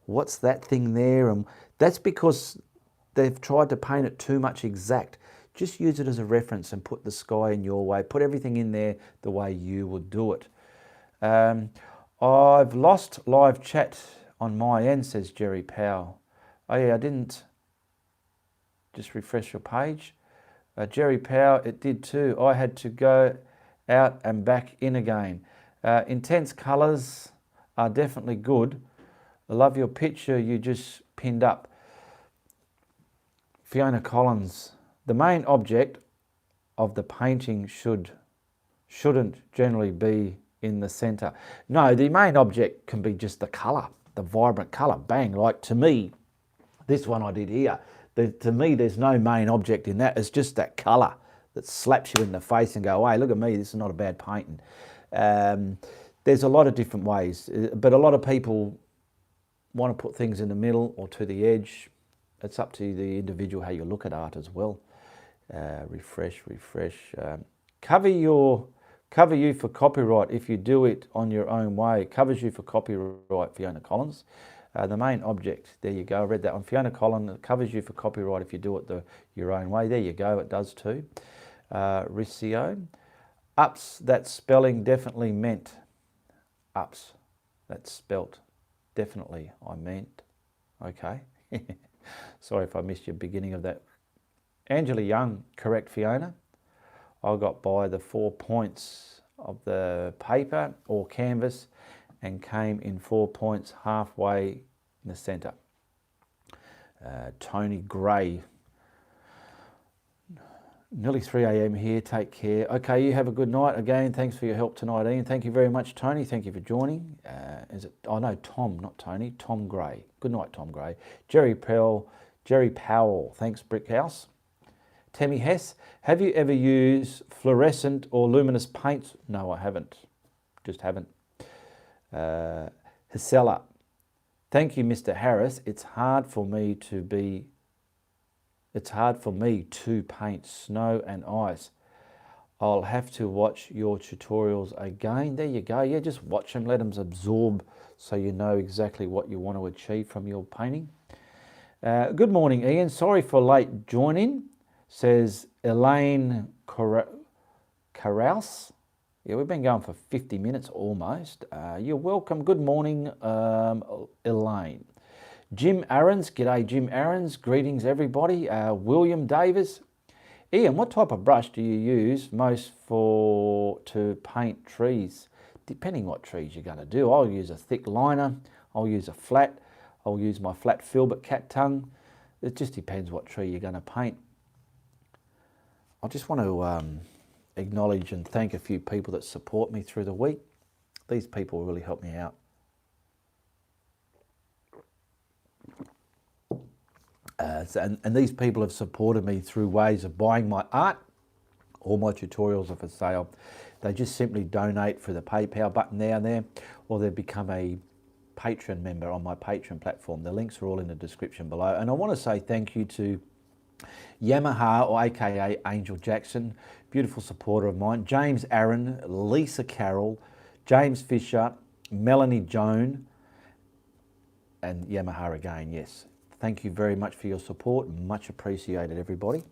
What's that thing there? And that's because they've tried to paint it too much exact. Just use it as a reference and put the sky in your way. Put everything in there the way you would do it. I've lost live chat on my end, says Jerry Powell. Oh yeah, I didn't just refresh your page. Jerry Powell, it did too. I had to go out and back in again. Intense colours are definitely good. I love your picture you just pinned up. Fiona Collins, the main object of the painting shouldn't generally be in the centre. No, the main object can be just the colour, the vibrant colour. Bang, like to me, this one I did here, to me there's no main object in that. It's just that colour that slaps you in the face and go, hey, look at me, this is not a bad painting. There's a lot of different ways, but a lot of people want to put things in the middle or to the edge. It's up to the individual how you look at art as well. Refresh. Cover you for copyright if you do it on your own way. It covers you for copyright, Fiona Collins. The main object, there you go. I read that one. Fiona Collins, it covers you for copyright if you do it your own way. There you go, it does too. Ricio. Ups, that spelling definitely meant. Ups, that's spelt. Definitely, I meant. Okay. Sorry if I missed your beginning of that. Angela Young, correct, Fiona. I got by the 4 points of the paper or canvas and came in 4 points halfway in the centre. Tony Gray. Nearly 3 a.m. here, take care. Okay, you have a good night. Again, thanks for your help tonight, Ian. Thank you very much, Tony. Thank you for joining. Oh no, Tom, not Tony, Tom Gray. Good night, Tom Gray. Jerry Powell, thanks, Brickhouse. Tammy Hess, have you ever used fluorescent or luminous paints? No, I haven't. Just haven't. Hisella, thank you, Mr. Harris. It's hard for me to paint snow and ice. I'll have to watch your tutorials again. There you go. Yeah, just watch them, let them absorb so you know exactly what you want to achieve from your painting. Good morning, Ian. Sorry for late joining, says Elaine Carouse. Yeah, we've been going for 50 minutes almost. You're welcome. Good morning, Elaine. Jim Aarons, g'day Jim Aarons, greetings everybody. William Davis. Ian, what type of brush do you use most to paint trees? Depending what trees you're going to do. I'll use a thick liner, I'll use a flat, I'll use my flat filbert cat tongue. It just depends what tree you're going to paint. I just want to acknowledge and thank a few people that support me through the week. These people really help me out. And these people have supported me through ways of buying my art. All my tutorials are for sale. They just simply donate through the PayPal button down there, or they become a Patreon member on my Patreon platform. The links are all in the description below. And I want to say thank you to Yamaha, or AKA Angel Jackson, beautiful supporter of mine, James Aaron, Lisa Carroll, James Fisher, Melanie Joan, and Yamaha again, yes. Thank you very much for your support. Much appreciated, everybody.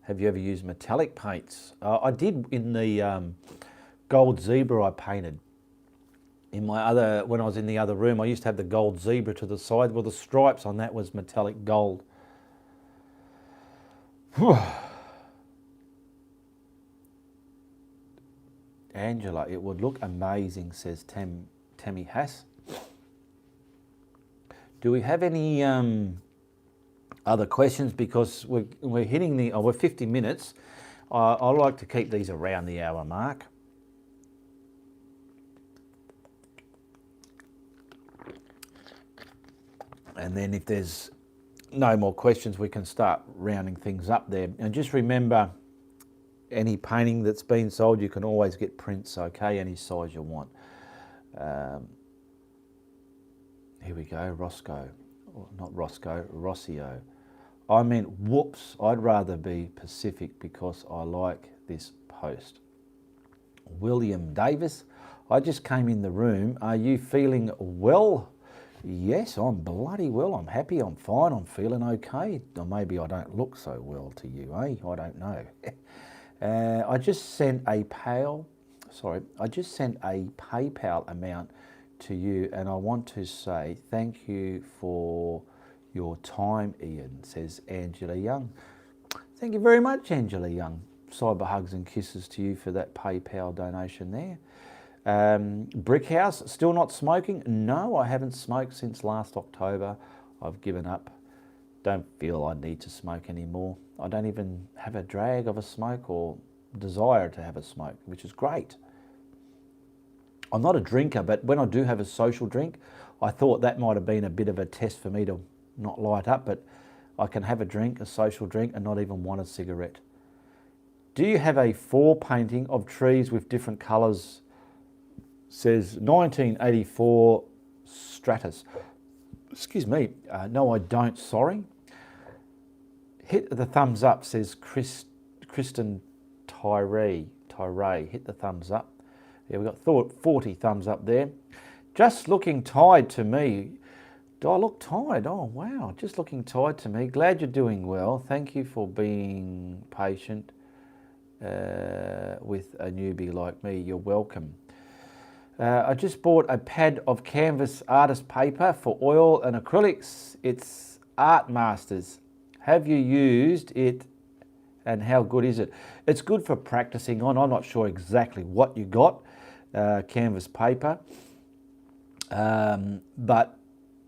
Have you ever used metallic paints? I did in the gold zebra I painted. In my other, when I was in the other room, I used to have the gold zebra to the side. Well, the stripes on that was metallic gold. Angela, it would look amazing, says Tammy Hass. Do we have any other questions? Because we're hitting the, we're 50 minutes. I like to keep these around the hour mark. And then if there's no more questions, we can start rounding things up there. And just remember, any painting that's been sold, you can always get prints, okay, any size you want. Here we go, Roscoe, not Roscoe, Rossio. I meant whoops, I'd rather be Pacific because I like this post. William Davis, I just came in the room. Are you feeling well? Yes, I'm bloody well. I'm happy, I'm fine, I'm feeling okay. Or maybe I don't look so well to you, eh? I don't know. I just sent a PayPal amount to you, and I want to say thank you for your time, Ian, says Angela Young. Thank you very much, Angela Young. Cyber hugs and kisses to you for that PayPal donation there. Brickhouse, still not smoking? No, I haven't smoked since last October. I've given up. Don't feel I need to smoke anymore. I don't even have a drag of a smoke or desire to have a smoke, which is great. I'm not a drinker, but when I do have a social drink, I thought that might have been a bit of a test for me to not light up, but I can have a drink, a social drink, and not even want a cigarette. Do you have a fall painting of trees with different colours? Says 1984 Stratus. Excuse me. No, I don't, sorry. Hit the thumbs up, says Kristen Tyree. Hit the thumbs up. Yeah, we've got 40 thumbs up there. Just looking tired to me. Do I look tired? Oh, wow. Just looking tired to me. Glad you're doing well. Thank you for being patient with a newbie like me. You're welcome. I just bought a pad of canvas artist paper for oil and acrylics. It's Art Masters. Have you used it and how good is it? It's good for practicing on. I'm not sure exactly what you got, canvas paper, but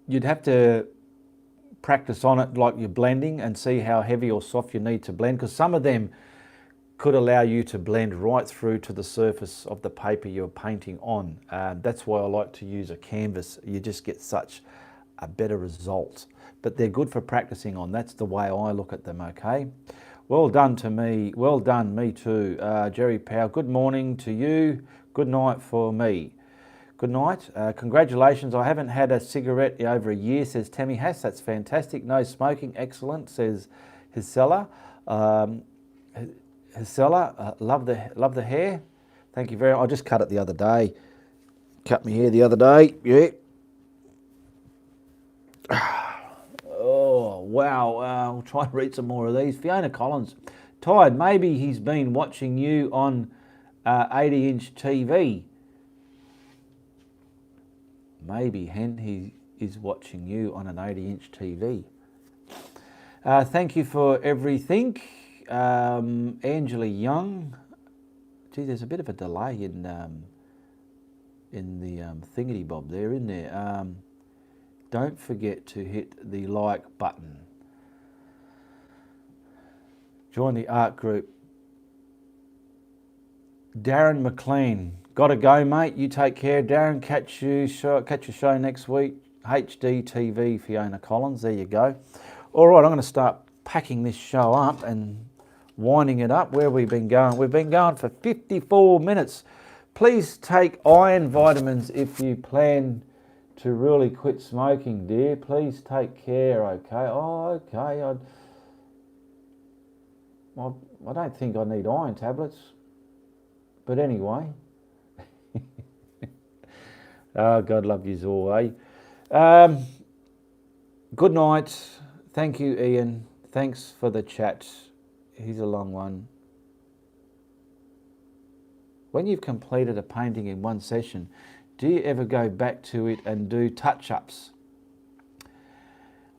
you'd have to practice on it like you're blending and see how heavy or soft you need to blend, because some of them could allow you to blend right through to the surface of the paper you're painting on. That's why I like to use a canvas. You just get such a better result. But they're good for practicing on. That's the way I look at them, okay? Well done to me. Well done, me too. Jerry Powell, good morning to you. Good night for me. Good night. Congratulations. I haven't had a cigarette in over a year, says Tammy Hass. That's fantastic. No smoking. Excellent, says Hisella. Hisella, love the hair. Thank you very much. I just cut it the other day. Cut my hair the other day. Yeah. Oh, wow. I'll try to read some more of these. Fiona Collins. Tired. Maybe he's been watching you on 80-inch TV. Maybe, Hen, he is watching you on an 80-inch TV. Thank you for everything. Angela Young. Gee, there's a bit of a delay in the thingity bob there, isn't there? don't forget to hit the like button. Join the art group. Darren McLean, gotta go, mate. You take care, Darren. Catch your show next week. HD TV, Fiona Collins. There you go. All right, I'm going to start packing this show up and winding it up. Where have we been going? We've been going for 54 minutes. Please take iron vitamins if you plan to really quit smoking, dear. Please take care, okay? Oh, okay. I don't think I need iron tablets. But anyway. Oh, God love you all, eh? Good night. Thank you, Ian. Thanks for the chat. Here's a long one. When you've completed a painting in one session, do you ever go back to it and do touch-ups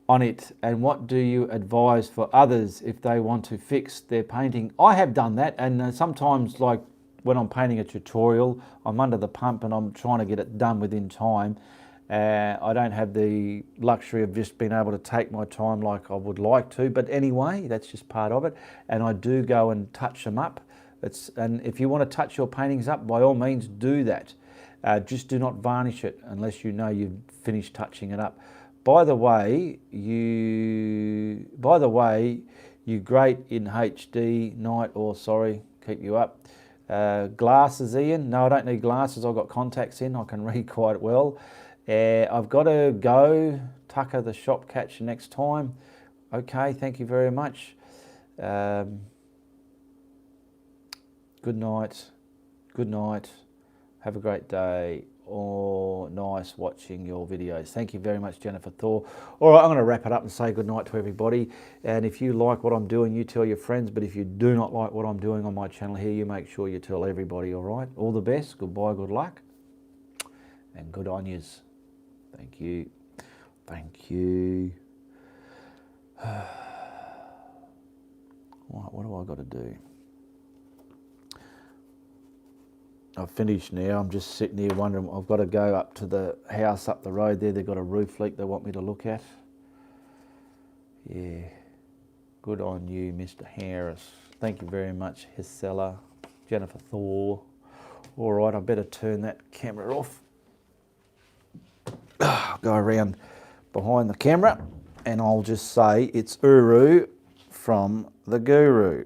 on it? And what do you advise for others if they want to fix their painting? I have done that, and sometimes, like when I'm painting a tutorial, I'm under the pump and I'm trying to get it done within time. I don't have the luxury of just being able to take my time like I would like to, but anyway, that's just part of it. And I do go and touch them up. And if you want to touch your paintings up, by all means do that. Just do not varnish it unless you know you've finished touching it up. By the way, you great in HD night, or sorry, keep you up. Glasses, Ian? No, I don't need glasses. I've got contacts in. I can read quite well. I've got to go. Tucker the shop catch next time. Okay, thank you very much. Good night. Good night. Have a great day. Oh, nice watching your videos. Thank you very much, Jennifer Thor. All right, I'm going to wrap it up and say good night to everybody. And if you like what I'm doing, you tell your friends. But if you do not like what I'm doing on my channel here, you make sure you tell everybody, all right? All the best. Goodbye, good luck. And good on yous. Thank you. Thank you. What do I got to do? I've finished now. I'm just sitting here wondering, I've got to go up to the house up the road there. They've got a roof leak they want me to look at. Yeah. Good on you, Mr. Harris. Thank you very much, Hisella, Jennifer Thor. All right, I better turn that camera off. I'll go around behind the camera and I'll just say it's Uru from the Guru.